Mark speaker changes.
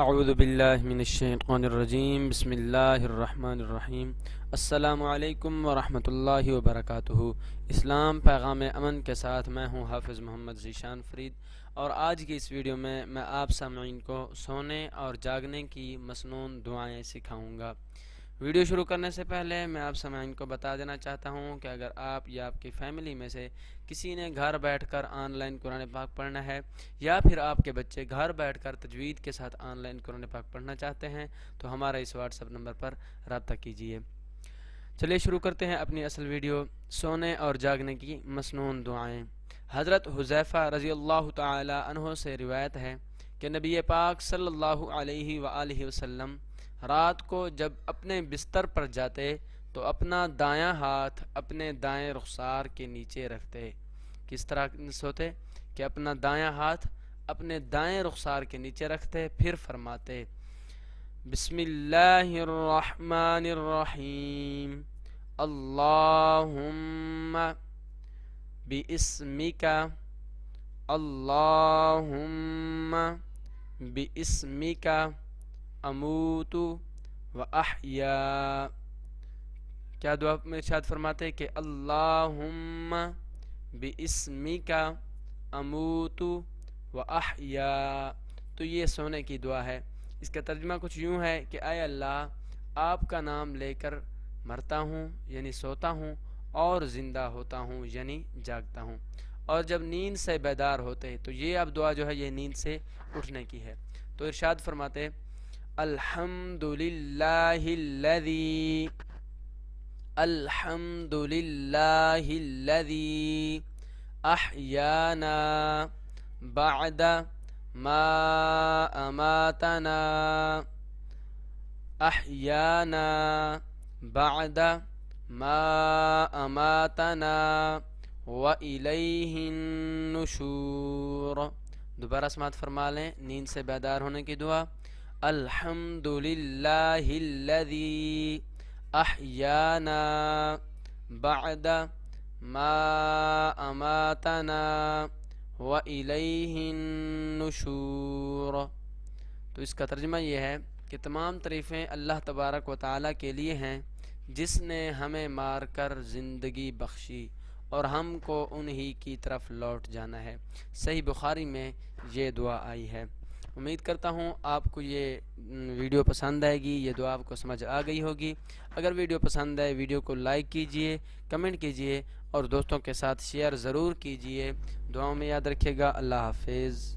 Speaker 1: اعوذ باللہ من الشیطان الرجیم بسم اللہ الرحمن الرحیم السلام علیکم ورحمۃ اللہ وبرکاتہ۔ اسلام پیغام امن کے ساتھ میں ہوں حافظ محمد ذیشان فرید، اور آج کی اس ویڈیو میں آپ سامعین کو سونے اور جاگنے کی مسنون دعائیں سکھاؤں گا۔ ویڈیو شروع کرنے سے پہلے میں آپ سامعین کو بتا دینا چاہتا ہوں کہ اگر آپ یا آپ کی فیملی میں سے کسی نے گھر بیٹھ کر آن لائن قرآن پاک پڑھنا ہے، یا پھر آپ کے بچے گھر بیٹھ کر تجوید کے ساتھ آن لائن قرآن پاک پڑھنا چاہتے ہیں، تو ہمارا اس واٹس ایپ نمبر پر رابطہ کیجیے۔ چلیے شروع کرتے ہیں اپنی اصل ویڈیو، سونے اور جاگنے کی مسنون دعائیں۔ حضرت حذیفہ رضی اللہ تعالی عنہ سے روایت ہے کہ نبی پاک صلی اللہ علیہ وآلہ وسلم رات کو جب اپنے بستر پر جاتے تو اپنا دایاں ہاتھ اپنے دائیں رخسار کے نیچے رکھتے۔ کس طرح سوتے کہ اپنا دایاں ہاتھ اپنے دائیں رخسار کے نیچے رکھتے، پھر فرماتے بسم اللہ الرحمن الرحیم اللہم باسمک اللہم باسمک اموت و احیا۔ کیا دعا میں ارشاد فرماتے کہ اللہم باسمک اموت و احیا، تو یہ سونے کی دعا ہے۔ اس کا ترجمہ کچھ یوں ہے کہ اے اللہ، آپ کا نام لے کر مرتا ہوں یعنی سوتا ہوں، اور زندہ ہوتا ہوں یعنی جاگتا ہوں، اور جب نیند سے بیدار ہوتے تو یہ اب دعا جو ہے یہ نیند سے اٹھنے کی ہے۔ تو ارشاد فرماتے الحمد للہ الذی الحمد للہ الذی احیانا بعد ما اماتنا احیانا بعد ما اماتنا وإلیہ النشور۔ دوبارہ سماعت فرما لیں نیند سے بیدار ہونے کی دعا۔ الحمد للہ الذی احیانا بعد ما اماتنا وإلیہ النشور۔ تو اس کا ترجمہ یہ ہے کہ تمام تعریفیں اللہ تبارک و تعالیٰ کے لیے ہیں، جس نے ہمیں مار کر زندگی بخشی اور ہم کو انہی کی طرف لوٹ جانا ہے۔ صحیح بخاری میں یہ دعا آئی ہے۔ امید کرتا ہوں آپ کو یہ ویڈیو پسند آئے گی، یہ دعا آپ کو سمجھ آ گئی ہوگی۔ اگر ویڈیو پسند آئے ویڈیو کو لائک کیجئے، کمنٹ کیجئے، اور دوستوں کے ساتھ شیئر ضرور کیجئے۔ دعاؤں میں یاد رکھیے گا۔ اللہ حافظ۔